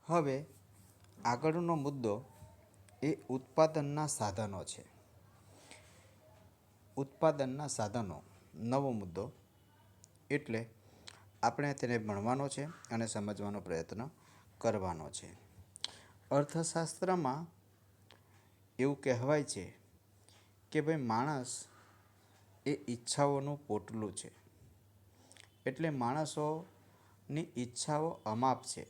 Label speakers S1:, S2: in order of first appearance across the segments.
S1: હવે આગળનો મુદ્દો એ ઉત્પાદનના સાધનો છે. ઉત્પાદનના સાધનો નવો મુદ્દો, એટલે આપણે તેને ભણવાનો છે અને સમજવાનો પ્રયત્ન કરવાનો છે. અર્થશાસ્ત્રમાં એવું કહેવાય છે કે ભાઈ માણસ એ ઈચ્છાઓનું પોટલું છે. એટલે માણસોની ઈચ્છાઓ અમાપ છે,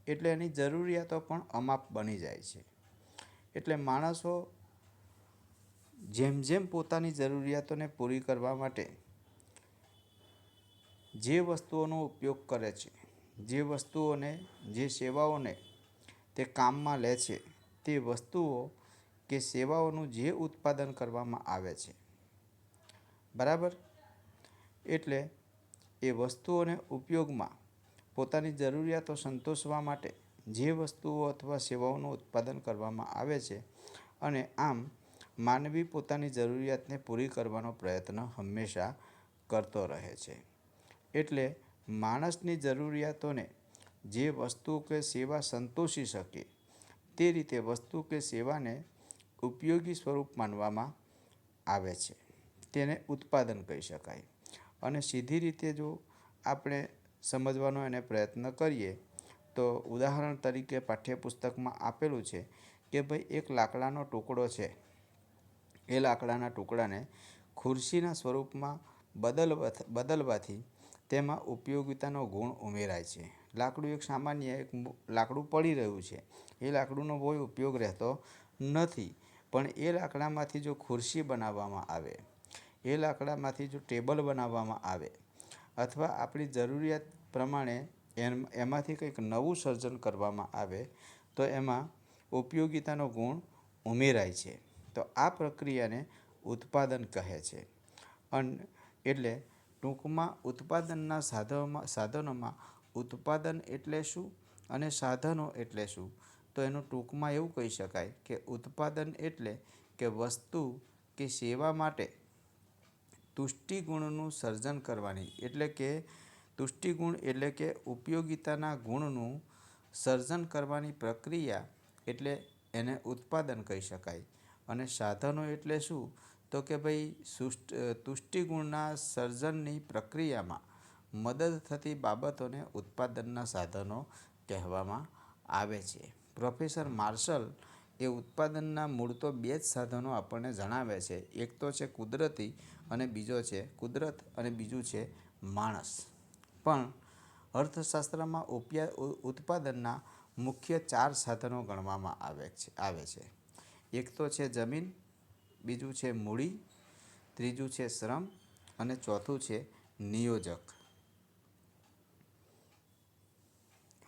S1: એટલે એની જરૂરિયાતો પણ અમાપ બની જાય છે. એટલે માણસો જેમ જેમ પોતાની જરૂરિયાતોને પૂરી કરવા માટે જે વસ્તુઓનો ઉપયોગ કરે છે, જે વસ્તુઓને, જે સેવાઓને તે કામમાં લે છે, તે વસ્તુઓ કે સેવાઓનું જે ઉત્પાદન કરવામાં આવે છે, બરાબર, એટલે એ વસ્તુઓને ઉપયોગમાં પોતાની જરૂરિયાતો સંતોષવા માટે જે વસ્તુઓ અથવા સેવાઓનું ઉત્પાદન કરવામાં આવે છે, અને આમ માનવી પોતાની જરૂરિયાતને પૂરી કરવાનો પ્રયત્ન હંમેશા કરતો રહે છે. એટલે માણસની જરૂરિયાતોને જે વસ્તુ કે સેવા સંતોષી શકે તે રીતે વસ્તુ કે સેવાને ઉપયોગી સ્વરૂપ માનવામાં આવે છે. તેને ઉત્પાદન કહી શકાય. અને સીધી રીતે જો આપણે સમજવાનો એને પ્રયત્ન કરીએ તો ઉદાહરણ તરીકે પાઠ્યપુસ્તકમાં આપેલું છે કે ભાઈ એક લાકડાનો ટુકડો છે, એ લાકડાના ટુકડાને ખુરશીના સ્વરૂપમાં બદલવાથી તેમાં ઉપયોગિતાનો ગુણ ઉમેરાય છે. લાકડું એક સામાન્ય એક લાકડું પડી રહ્યું છે, એ લાકડુંનો કોઈ ઉપયોગ રહેતો નથી, પણ એ લાકડામાંથી જો ખુરશી બનાવવામાં આવે, એ લાકડામાંથી જો ટેબલ બનાવવામાં આવે, અથવા આપણી જરૂરિયાત પ્રમાણે એમાંથી કંઈક નવું સર્જન કરવામાં આવે તો એમાં ઉપયોગિતાનો ગુણ ઉમેરાય છે. તો આ પ્રક્રિયાને ઉત્પાદન કહે છે. એટલે ટૂંકમાં ઉત્પાદનના સાધનોમાં ઉત્પાદન એટલે શું અને સાધનો એટલે શું, તો એનું ટૂંકમાં એવું કહી શકાય કે ઉત્પાદન એટલે કે વસ્તુ કે સેવા માટે તુષ્ટિગુણનું સર્જન કરવાની, એટલે કે તુષ્ટિગુણ એટલે કે ઉપયોગિતાના ગુણનું સર્જન કરવાની પ્રક્રિયા, એટલે એને ઉત્પાદન કહી શકાય. અને સાધનો એટલે શું, તો કે ભાઈ તુષ્ટિગુણના સર્જનની પ્રક્રિયામાં મદદ થતી બાબતોને ઉત્પાદનના સાધનો કહેવામાં આવે છે. પ્રોફેસર માર્શલ એ ઉત્પાદનના મૂળ તો બે જ સાધનો આપણને જણાવે છે. એક તો છે કુદરતી અને બીજો છે કુદરત અને બીજું છે માણસ. પણ અર્થશાસ્ત્રમાં ઉત્પાદનના મુખ્ય 4 સાધનો ગણવામાં આવે છે. એક તો છે જમીન, બીજું છે મૂડી, ત્રીજું છે શ્રમ અને ચોથું છે નિયોજક.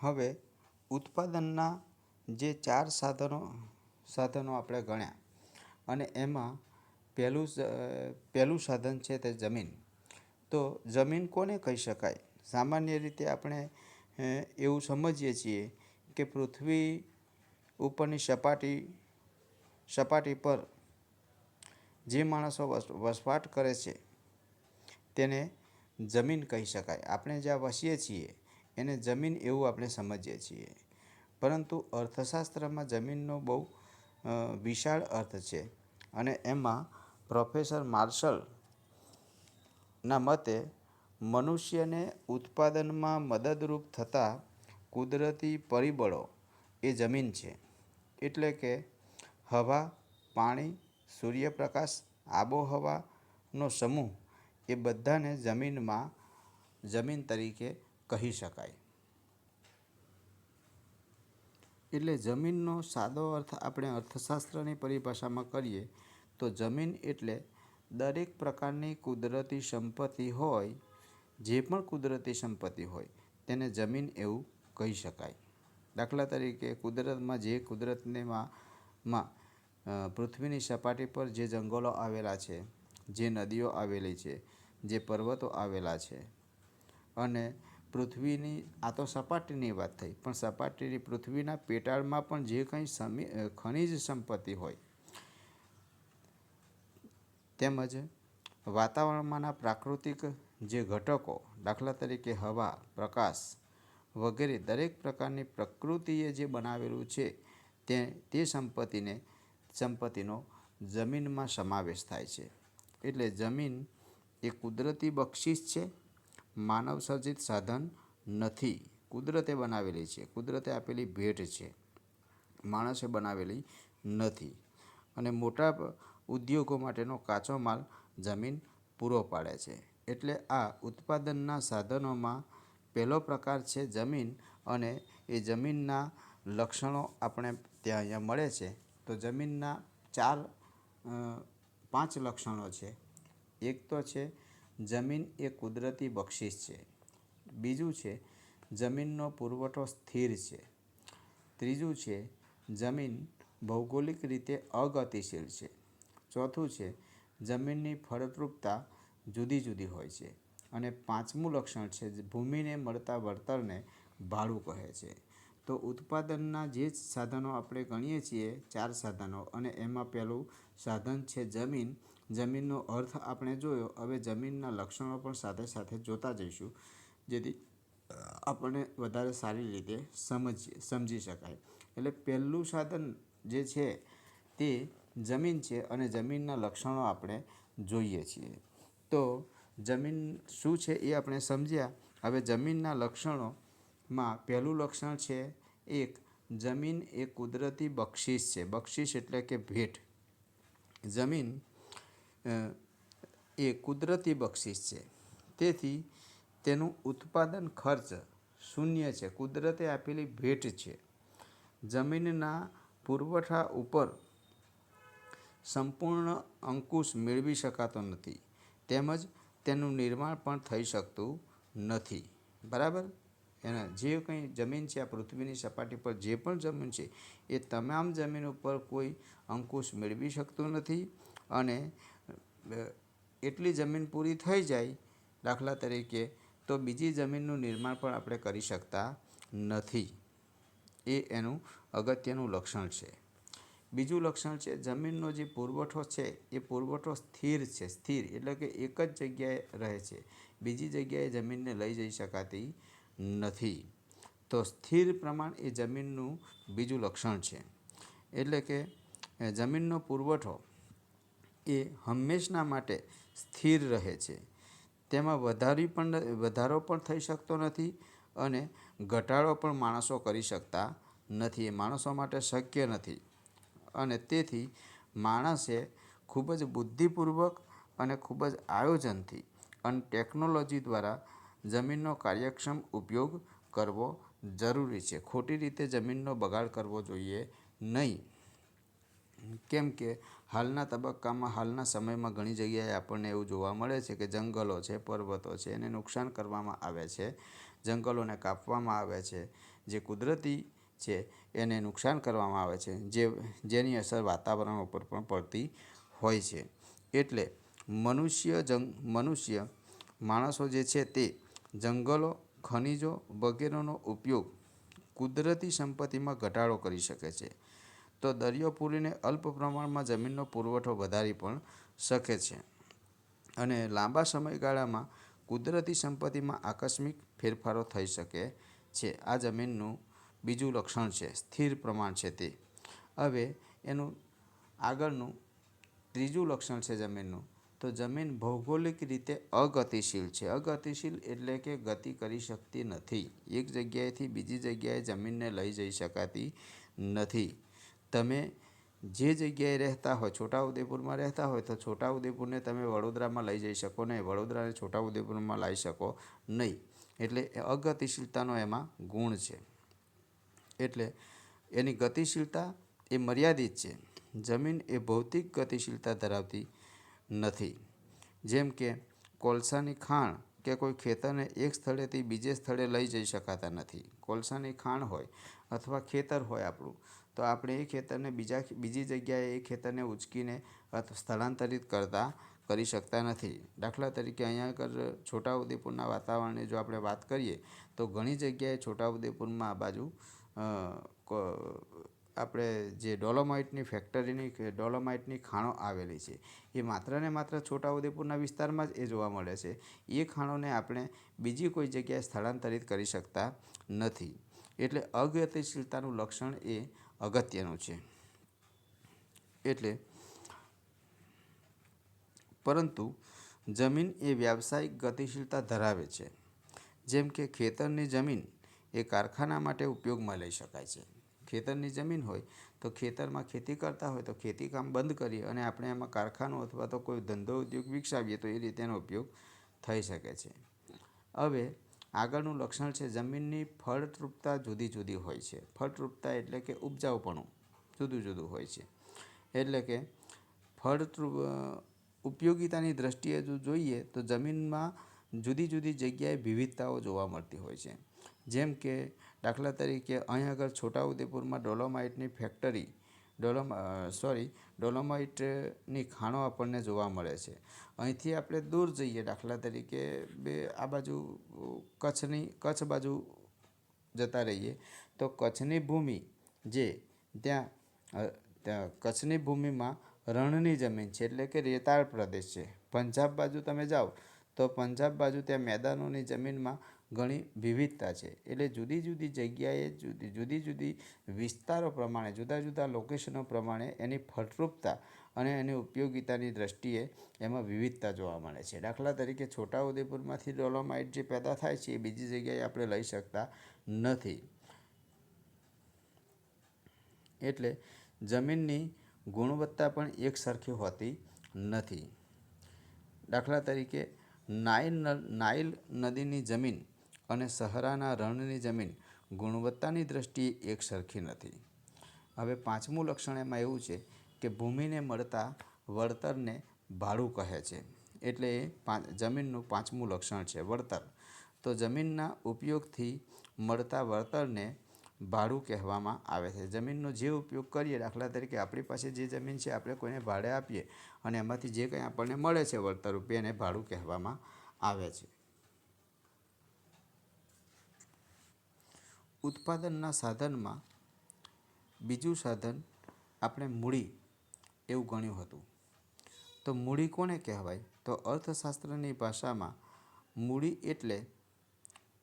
S1: હવે ઉત્પાદનના જે 4 સાધનો આપણે ગણ્યા, અને એમાં પહેલું સાધન છે તે જમીન. તો જમીન કોને કહી શકાય? સામાન્ય રીતે આપણે એવું સમજીએ છીએ કે પૃથ્વી ઉપરની સપાટી પર જે માણસો વસવાટ કરે છે તેને જમીન કહી શકાય. આપણે જ્યાં વસીએ છીએ એને જમીન એવું આપણે સમજીએ છીએ. પરંતુ અર્થશાસ્ત્રમાં જમીનનો બહુ વિશાળ અર્થ છે. અને એમાં પ્રોફેસર માર્શલના મતે મનુષ્યને ઉત્પાદનમાં મદદરૂપ થતા કુદરતી પરિબળો એ જમીન છે. એટલે કે હવા, પાણી, સૂર્યપ્રકાશ, આબોહવાનો સમૂહ એ બધાને જમીન તરીકે કહી શકાય. એટલે જમીનનો સાદો અર્થ આપણે અર્થશાસ્ત્રની પરિભાષામાં કરીએ તો જમીન એટલે દરેક પ્રકારની કુદરતી સંપત્તિ હોય, જે પણ કુદરતી સંપત્તિ હોય તેને જમીન એવું કહી શકાય. દાખલા તરીકે કુદરતમાં પૃથ્વીની સપાટી પર જે જંગલો આવેલા છે, જે નદીઓ આવેલી છે, જે પર્વતો આવેલા છે, અને પૃથ્વીની, આ તો સપાટીની વાત થઈ, પણ સપાટીની પૃથ્વીના પેટાળમાં પણ જે કંઈ ખનિજ સંપત્તિ હોય, તેમજ વાતાવરણમાંના પ્રાકૃતિક જે ઘટકો, દાખલા તરીકે હવા, પ્રકાશ વગેરે દરેક પ્રકારની પ્રકૃતિએ જે બનાવેલું છે તે સંપત્તિનો જમીનમાં સમાવેશ થાય છે. એટલે જમીન એ કુદરતી બક્ષિસ છે, માનવ સર્જિત સાધન નથી. કુદરતે બનાવેલી છે, કુદરતે આપેલી ભેટ છે, માણસે બનાવેલી નથી. અને મોટા ઉદ્યોગો માટેનો કાચો માલ જમીન પૂરો પાડે છે. એટલે આ ઉત્પાદનના સાધનોમાં પહેલો પ્રકાર છે જમીન. અને એ જમીનના લક્ષણો આપણે ત્યાં અહીંયા મળે છે. તો જમીનના 5 લક્ષણો છે. એક તો છે જમીન એ કુદરતી બક્ષિસ છે. બીજું છે જમીનનો પુરવઠો સ્થિર છે. ત્રીજું છે જમીન ભૌગોલિક રીતે અગતિશીલ છે. ચોથું છે જમીનની ફળદ્રુપતા જુદી જુદી હોય છે. અને 5મું લક્ષણ છે ભૂમિને મળતા વળતરને ભાડું કહે છે. તો ઉત્પાદનના જે સાધનો આપણે ગણીએ છીએ 4 સાધનો, અને એમાં પહેલું સાધન છે જમીન. જમીનનો અર્થ આપણે જોયો. હવે જમીનના લક્ષણો પણ સાથે સાથે જોતા જઈશું, જેથી આપણને વધારે સારી રીતે સમજી શકાય. એટલે પહેલું સાધન જે છે તે જમીન છે, અને જમીનના લક્ષણો આપણે જોઈએ છીએ. તો જમીન શું છે એ આપણે સમજ્યા. હવે જમીનના લક્ષણોમાં પહેલું લક્ષણ છે એક, જમીન એ કુદરતી બક્ષિસ છે. બક્ષિસ એટલે કે ભેટ. જમીન એ કુદરતી બક્ષિસ છે, તેથી તેનું ઉત્પાદન ખર્ચ શૂન્ય છે. કુદરતે આપેલી ભેટ છે. જમીનના પુરવઠા ઉપર સંપૂર્ણ અંકુશ મેળવી શકાતો નથી, તેમજ તેનું નિર્માણ પણ થઈ શકતું નથી. બરાબર? એના જે કંઈ જમીન છે, આ પૃથ્વીની સપાટી પર જે પણ જમીન છે એ તમામ જમીન ઉપર કોઈ અંકુશ મેળવી શકતું નથી. અને એટલી જમીન પૂરી થઈ જાય દાખલા તરીકે, તો બીજી જમીનનું નિર્માણ પણ આપણે કરી શકતા નથી. એ એનું અગત્યનું લક્ષણ છે. બીજું લક્ષણ છે જમીનનો જે પુરવઠો છે એ પુરવઠો સ્થિર છે. સ્થિર એટલે કે એક જ જગ્યાએ રહે છે, બીજી જગ્યાએ જમીનને લઈ જઈ શકાતી નથી. તો સ્થિર પ્રમાણ એ જમીનનું બીજું લક્ષણ છે. એટલે કે જમીનનો પુરવઠો એ હંમેશના માટે સ્થિર રહે છે. તેમાં વધારો પણ થઈ શકતો નથી, અને ઘટાડો પણ માણસો કરી શકતા નથી. એ માણસો માટે શક્ય નથી. અને તેથી માણસે ખૂબ જ બુદ્ધિપૂર્વક અને ખૂબ જ આયોજનથી અને ટેકનોલોજી દ્વારા જમીનનો કાર્યક્ષમ ઉપયોગ કરવો જરૂરી છે. ખોટી રીતે જમીનનો બગાડ કરવો જોઈએ નહીં. કેમ કે હાલના તબક્કામાં, હાલના સમયમાં ઘણી જગ્યાએ આપણને એવું જોવા મળે છે કે જંગલો છે, પર્વતો છે, એને નુકસાન કરવામાં આવે છે. જંગલોને કાપવામાં આવે છે. જે કુદરતી છે એને નુકસાન કરવામાં આવે છે, જેની અસર વાતાવરણ ઉપર પણ પડતી હોય છે. એટલે માણસો જે છે તે જંગલો, ખનિજો વગેરેનો ઉપયોગ કુદરતી સંપત્તિમાં ઘટાડો કરી શકે છે. તો દરિયો પૂરીને અલ્પ પ્રમાણમાં જમીનનો પુરવઠો વધારી પણ શકે છે. અને લાંબા સમયગાળામાં કુદરતી સંપત્તિમાં આકસ્મિક ફેરફારો થઈ શકે છે. આ જમીનનું બીજું લક્ષણ છે, સ્થિર પ્રમાણ છે તે. હવે એનું આગળનું ત્રીજું લક્ષણ છે જમીનનું. તો જમીન ભૌગોલિક રીતે અગતિશીલ છે. અગતિશીલ એટલે કે ગતિ કરી શકતી નથી. એક જગ્યાએથી બીજી જગ્યાએ જમીનને લઈ જઈ શકાતી નથી. તમે જે જગ્યાએ રહેતા હોય, છોટાઉદેપુરમાં રહેતા હોય તો છોટાઉદેપુરને તમે વડોદરામાં લઈ જઈ શકો નહીં, વડોદરાને છોટાઉદેપુરમાં લાવી શકો નહીં. એટલે અગતિશીલતાનો એમાં ગુણ છે. એટલે એની ગતિશીલતા એ મર્યાદિત છે. જમીન એ ભૌતિક ગતિશીલતા ધરાવતી નથી. જેમ કે કોલસાની ખાણ કે કોઈ ખેતરને એક સ્થળેથી બીજે સ્થળે લઈ જઈ શકાતા નથી. કોલસાની ખાણ હોય અથવા ખેતર હોય આપણું, તો આપણે એ ખેતરને બીજી જગ્યાએ એ ખેતરને ઉચકીને સ્થળાંતરિત કરી શકતા નથી. દાખલા તરીકે અહીંયા આગળ છોટાઉદેપુરના વાતાવરણની જો આપણે વાત કરીએ તો ઘણી જગ્યાએ છોટાઉદેપુરમાં આ બાજુ આપણે જે ડોલોમાઇટની ફેક્ટરીની ડોલોમાઇટની ખાણો આવેલી છે એ માત્ર ને માત્ર છોટાઉદેપુરના વિસ્તારમાં જ એ જોવા મળે છે. એ ખાણોને આપણે બીજી કોઈ જગ્યાએ સ્થળાંતરિત કરી શકતા નથી. એટલે અગતિશીલતાનું લક્ષણ એ અગત્યનું છે. એટલે પરંતુ જમીન એ વ્યાવસાયિક ગતિશીલતા ધરાવે છે. જેમ કે ખેતરની જમીન એ કારખાના માટે ઉપયોગમાં લઈ શકાય છે. ખેતરની જમીન હોય તો ખેતરમાં ખેતી કરતા હોય તો ખેતી કામ બંધ કરી અને આપણે એમાં કારખાનું અથવા તો કોઈ ધંધો ઉદ્યોગ વિકસાવીએ તો એ રીતે એનો ઉપયોગ થઈ શકે છે. હવે આગળનું લક્ષણ છે જમીનની ફળદ્રુપતા જુદી જુદી હોય છે. ફળદ્રુપતા એટલે કે ઉપજાઉપણું જુદું જુદું હોય છે. એટલે કે ઉપયોગિતાની દ્રષ્ટિએ જો જોઈએ તો જમીનમાં જુદી જુદી જગ્યાએ વિવિધતાઓ જોવા મળતી હોય છે. જેમ કે દાખલા તરીકે અહીં આગળ છોટાઉદેપુરમાં ડોલોમાઇટની ફેક્ટરી ડોલોમાઇટની ખાણો આપણને જોવા મળે છે. અહીંથી આપણે દૂર જઈએ દાખલા તરીકે આ બાજુ કચ્છ બાજુ જતા રહીએ તો કચ્છની ભૂમિ ત્યાં કચ્છની ભૂમિમાં રણની જમીન છે એટલે કે રેતાળ પ્રદેશ છે. પંજાબ બાજુ તમે જાઓ તો પંજાબ બાજુ ત્યાં મેદાનોની જમીનમાં ઘણી વિવિધતા છે. એટલે જુદી જુદી જગ્યાએ જુદી જુદી વિસ્તારો પ્રમાણે જુદા જુદા લોકેશનો પ્રમાણે એની ફળદ્રુપતા અને એની ઉપયોગિતાની દ્રષ્ટિએ એમાં વિવિધતા જોવા મળે છે. દાખલા તરીકે છોટાઉદેપુરમાંથી ડોલોમાઇટ જે પેદા થાય છે એ બીજી જગ્યાએ આપણે લઈ શકતા નથી. એટલે જમીનની ગુણવત્તા પણ એક સરખી હોતી નથી. દાખલા તરીકે નાઇલ નદીની જમીન અને સહારાના રણની જમીન ગુણવત્તાની દ્રષ્ટિએ એક સરખી નથી. હવે પાંચમું લક્ષણ એમાં એવું છે કે ભૂમિને મળતા વળતરને ભાડું કહે છે. એટલે એ જમીનનું પાંચમું લક્ષણ છે વળતર. તો જમીનના ઉપયોગથી મળતા વળતરને ભાડું કહેવામાં આવે છે. જમીનનો જે ઉપયોગ કરીએ દાખલા તરીકે આપણી પાસે જે જમીન છે આપણે કોઈને ભાડે આપીએ અને એમાંથી જે કંઈ આપણને મળે છે વળતર રૂપે એને ભાડું કહેવામાં આવે છે. ઉત્પાદનના સાધનમાં બીજું સાધન આપણે મૂડી એવું ગણ્યું હતું. તો મૂડી કોને કહેવાય? તો અર્થશાસ્ત્રની ભાષામાં મૂડી એટલે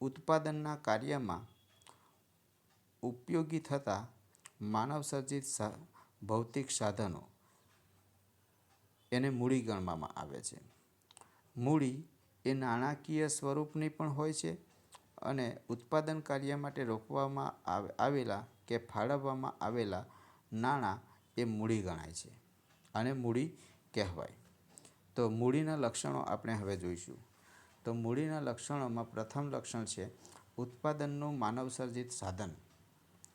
S1: ઉત્પાદનના કાર્યમાં ઉપયોગી થતા માનવસર્જિત ભૌતિક સાધનો એને મૂડી ગણવામાં આવે છે. મૂડી એ નાણાકીય સ્વરૂપની પણ હોય છે અને ઉત્પાદન કાર્ય માટે રોકવામાં આવેલા કે ફાળવવામાં આવેલા નાણાં એ મૂડી ગણાય છે અને મૂડી કહેવાય. તો મૂડીના લક્ષણો આપણે હવે જોઈશું. તો મૂડીના લક્ષણોમાં પ્રથમ લક્ષણ છે ઉત્પાદનનું માનવસર્જિત સાધન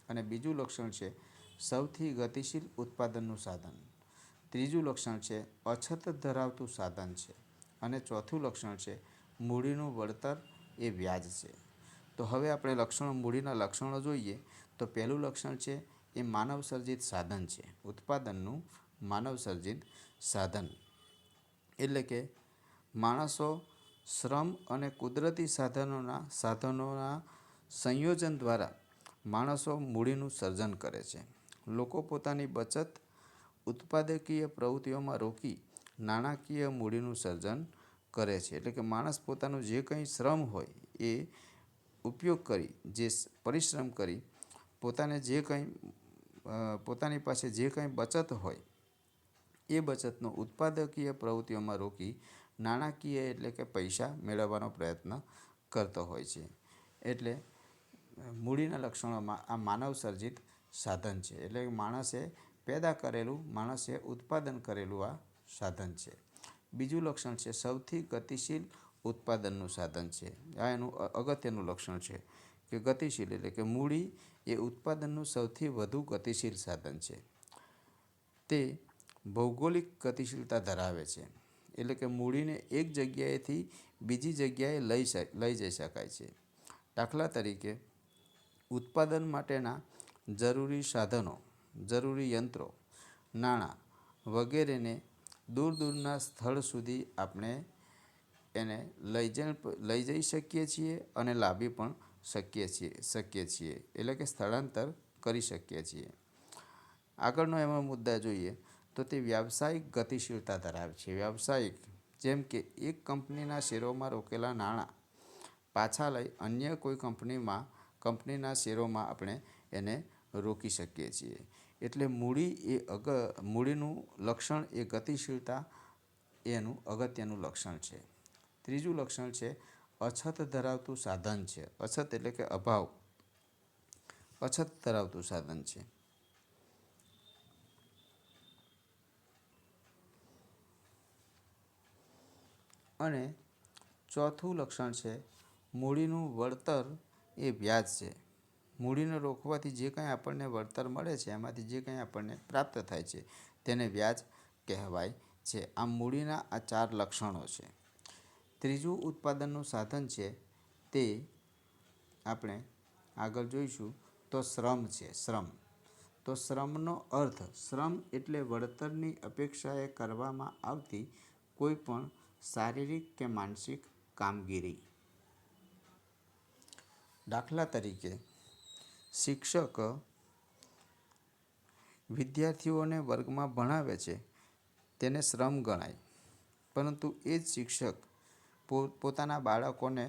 S1: અને બીજું લક્ષણ છે સૌથી ગતિશીલ ઉત્પાદનનું સાધન. ત્રીજું લક્ષણ છે અછત ધરાવતું સાધન છે અને ચોથું લક્ષણ છે મૂડીનું વળતર એ વ્યાજ છે. તો હવે આપણે મૂડીના લક્ષણો જોઈએ. તો પહેલું લક્ષણ છે એ માનવસર્જિત સાધન છે. ઉત્પાદનનું માનવસર્જિત સાધન એટલે કે માણસો શ્રમ અને કુદરતી સાધનોના સંયોજન દ્વારા માણસો મૂડીનું સર્જન કરે છે. લોકો પોતાની બચત ઉત્પાદકીય પ્રવૃત્તિઓમાં રોકી નાણાકીય મૂડીનું સર્જન કરે છે. એટલે કે માણસ પોતાનું જે કંઈ શ્રમ હોય એ ઉપયોગ કરી જે પરિશ્રમ કરી પોતાની પાસે જે કંઈ બચત હોય એ બચતનો ઉત્પાદકીય પ્રવૃત્તિઓમાં રોકી નાણાકીય એટલે કે પૈસા મેળવવાનો પ્રયત્ન કરતો હોય છે. એટલે મૂડીના લક્ષણોમાં આ માનવ સર્જિત સાધન છે. એટલે માણસે પેદા કરેલું માણસે ઉત્પાદન કરેલું આ સાધન છે. બીજું લક્ષણ છે સૌથી ગતિશીલ ઉત્પાદનનું સાધન છે. આ એનું અગત્યનું લક્ષણ છે કે ગતિશીલ એટલે કે મૂડી એ ઉત્પાદનનું સૌથી વધુ ગતિશીલ સાધન છે. તે ભૌગોલિક ગતિશીલતા ધરાવે છે. એટલે કે મૂડીને એક જગ્યાએથી બીજી જગ્યાએ લઈ જઈ શકાય છે. દાખલા તરીકે ઉત્પાદન માટેના જરૂરી સાધનો, જરૂરી યંત્રો, નાણાં વગેરેને દૂર દૂરના સ્થળ સુધી આપણે એને લઈ જઈ શકીએ છીએ અને લાવી પણ શકીએ છીએ એટલે કે સ્થળાંતર કરી શકીએ છીએ. આગળનો એમાં મુદ્દા જોઈએ તો તે વ્યાવસાયિક ગતિશીલતા ધરાવે છે. વ્યાવસાયિક, જેમ કે એક કંપનીના શેરોમાં રોકેલા નાણાં પાછા લઈ અન્ય કોઈ કંપનીના શેરોમાં આપણે એને રોકી શકીએ છીએ. એટલે મૂડીનું લક્ષણ એ ગતિશીલતા એનું અગત્યનું લક્ષણ છે. ત્રીજું લક્ષણ છે અછત ધરાવતું સાધન છે. અછત એટલે કે અભાવ, અછત ધરાવતું સાધન છે. અને ચોથું લક્ષણ છે મૂડીનું વળતર એ વ્યાજ છે. મૂડીને રોકવાથી જે કંઈ આપણને વળતર મળે છે, એમાંથી જે કંઈ આપણને પ્રાપ્ત થાય છે તેને વ્યાજ કહેવાય છે. આમ મૂડીના આ 4 લક્ષણો છે. ત્રીજું ઉત્પાદનનું સાધન છે તે આપણે આગળ જોઈશું તો શ્રમ છે. તો શ્રમનો અર્થ, શ્રમ એટલે વળતરની અપેક્ષાએ કરવામાં આવતી કોઈ પણ શારીરિક કે માનસિક કામગીરી. દાખલા તરીકે શિક્ષક વિદ્યાર્થીઓને વર્ગમાં ભણાવે છે તેને શ્રમ ગણાય, પરંતુ એ જ શિક્ષક પોતાના બાળકોને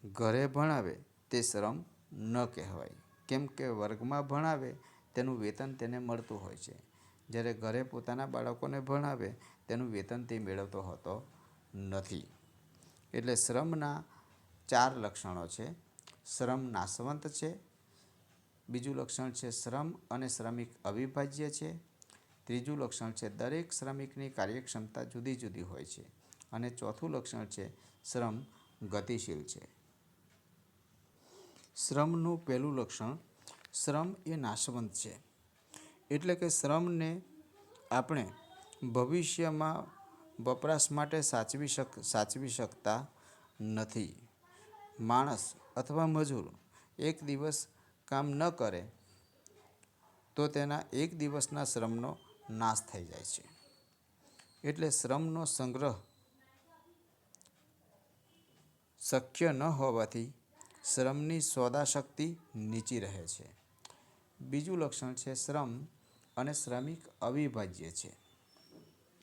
S1: ઘરે ભણાવે તે શ્રમ ન કહેવાય. કેમ કે વર્ગમાં ભણાવે તેનું વેતન તેને મળતું હોય છે, જ્યારે ઘરે પોતાના બાળકોને ભણાવે તેનું વેતન તે મેળવતો હોતો નથી. એટલે શ્રમના 4 લક્ષણો છે. શ્રમ નાશવંત છે. બીજું લક્ષણ છે શ્રમ અને શ્રમિક અવિભાજ્ય છે. ત્રીજું લક્ષણ છે દરેક શ્રમિકની કાર્યક્ષમતા જુદી જુદી હોય છે. અને ચોથું લક્ષણ છે શ્રમ ગતિશીલ છે. શ્રમનું પહેલું લક્ષણ, શ્રમ એ નાશવંત છે. એટલે કે શ્રમને આપણે ભવિષ્યમાં વપરાશ માટે સાચવી શકતા નથી. માણસ અથવા મજૂર એક દિવસ કામ ન કરે તો તેના એક દિવસના શ્રમનો નાશ થઈ જાય છે. એટલે શ્રમનો સંગ્રહ શક્ય ન હોવાથી શ્રમની સોદાશક્તિ નીચી રહે છે. બીજું લક્ષણ છે શ્રમ અને શ્રમિક અવિભાજ્ય છે.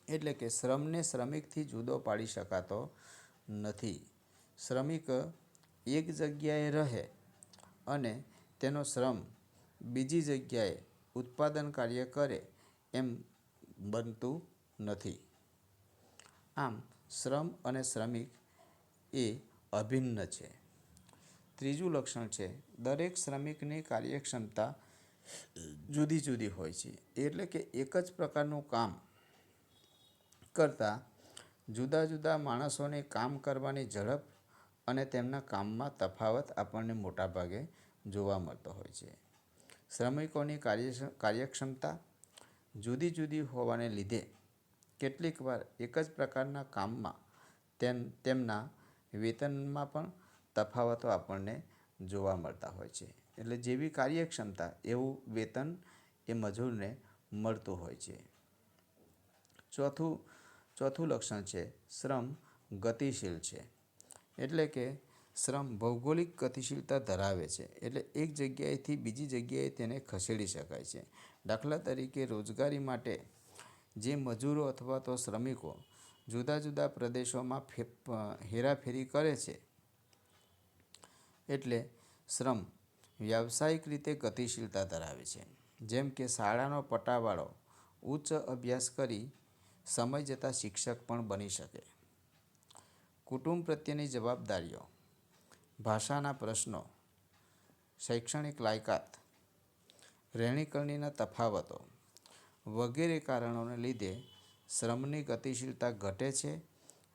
S1: એટલે કે શ્રમને શ્રમિકથી જુદો પાડી શકાતો નથી. શ્રમિક એક જગ્યાએ રહે અને તેનો શ્રમ બીજી જગ્યાએ ઉત્પાદન કાર્ય કરે એમ બનતું નથી. આમ શ્રમ અને શ્રમિક એ અભિન્ન છે. ત્રીજું લક્ષણ છે દરેક શ્રમિકની કાર્યક્ષમતા જુદી જુદી હોય છે. એટલે કે એક જ પ્રકારનું કામ કરતા જુદા જુદા માણસોની કામ કરવાની ઝડપ અને તેમના કામમાં તફાવત આપણને મોટાભાગે જોવા મળતો હોય છે. શ્રમિકોની કાર્યક્ષમતા જુદી જુદી હોવાને લીધે કેટલીક વાર એક જ પ્રકારના કામમાં તેમના વેતનમાં પણ તફાવતો આપણને જોવા મળતા હોય છે. એટલે જેવી કાર્યક્ષમતા એવું વેતન એ મજૂરને મળતું હોય છે. ચોથું લક્ષણ છે શ્રમ ગતિશીલ છે. એટલે કે શ્રમ ભૌગોલિક ગતિશીલતા ધરાવે છે. એટલે એક જગ્યાએથી બીજી જગ્યાએ તેને ખસેડી શકાય છે. દાખલા તરીકે રોજગારી માટે જે મજૂરો અથવા તો શ્રમિકો જુદા જુદા પ્રદેશોમાં હેરાફેરી કરે છે, એટલે શ્રમ વ્યાવસાયિક રીતે ગતિશીલતા ધરાવે છે. જેમ કે શાળાનો પટાવાળો ઉચ્ચ અભ્યાસ કરી સમય જતાં શિક્ષક પણ બની શકે. કુટુંબ પ્રત્યેની જવાબદારીઓ, ભાષાના પ્રશ્નો, શૈક્ષણિક લાયકાત, રહેણીકરણીના તફાવતો વગેરે કારણોને લીધે શ્રમની ગતિશીલતા ઘટે છે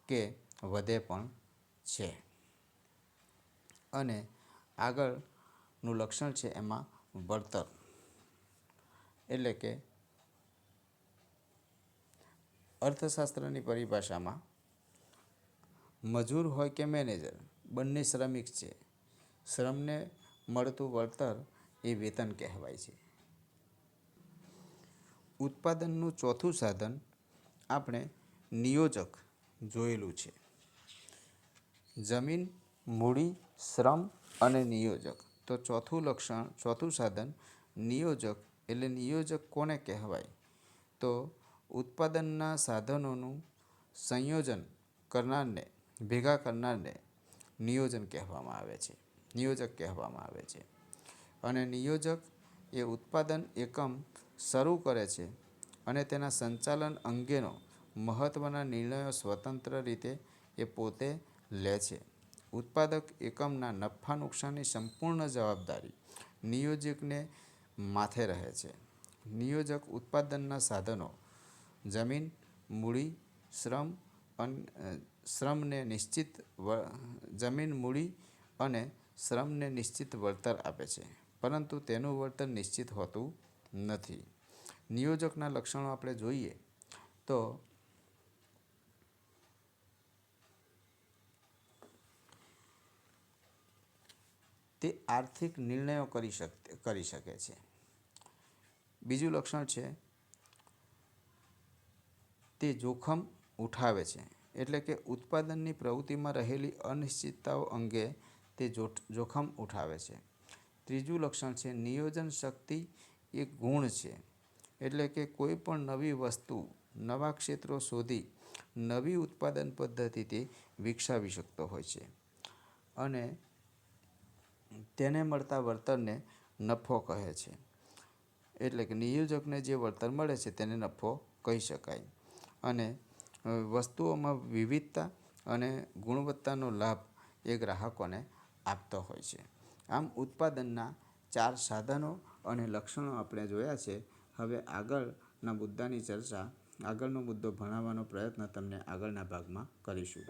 S1: કે વધે પણ છે. અને આગળનું લક્ષણ છે એમાં વળતર. એટલે કે અર્થશાસ્ત્રની પરિભાષામાં મજૂર હોય કે મેનેજર બંને શ્રમિક છે. શ્રમને મળતું વળતર એ વેતન કહેવાય છે. ઉત્પાદનનું ચોથું સાધન આપણે નિયોજક જોયેલું છે. જમીન, મૂડી, શ્રમ અને નિયોજક. તો ચોથું સાધન નિયોજક એટલે નિયોજક કોને કહેવાય? તો ઉત્પાદનના સાધનોનું સંયોજન કરનારને, ભેગા કરનારને નિયોજક કહેવામાં આવે છે. અને નિયોજક એ ઉત્પાદન એકમ શરૂ કરે છે અને તેના સંચાલન અંગેનો મહત્ત્વના નિર્ણયો સ્વતંત્ર રીતે એ પોતે લે છે. ઉત્પાદક એકમના નફા નુકસાનની સંપૂર્ણ જવાબદારી નિયોજકને માથે રહે છે. નિયોજક ઉત્પાદનના સાધનો, જમીન, મૂડી, શ્રમને નિશ્ચિત વળતર આપે છે, પરંતુ તેનું વળતર નિશ્ચિત હોતું નથી. નિયોજકના લક્ષણો આપણે જોઈએ તો તે આર્થિક નિર્ણયો કરી શકે છે. બીજું લક્ષણ છે તે જોખમ ઉઠાવે છે, એટલે કે ઉત્પાદનની પ્રવૃત્તિમાં રહેલી અનિશ્ચિતતાઓ અંગે તે જોખમ ઉઠાવે છે. ત્રીજું લક્ષણ છે નિયોજન શક્તિ એક ગુણ છે, એટલે કે કોઈ પણ નવી વસ્તુ, નવા ક્ષેત્રો શોધી નવી ઉત્પાદન પદ્ધતિથી વિકસાવી શકતો હોય છે અને તેને મળતા વળતરને નફો કહે છે. એટલે કે નિયોજકને જે વળતર મળે છે તેને નફો કહી શકાય. અને વસ્તુઓમાં વિવિધતા અને ગુણવત્તાનો લાભ એ ગ્રાહકોને આપતો હોય છે. આમ ઉત્પાદનના 4 સાધનો અને લક્ષણો આપણે જોયા છે. હવે આગળનો મુદ્દો ભણાવવાનો પ્રયત્ન તમને આગળના ભાગમાં કરીશું.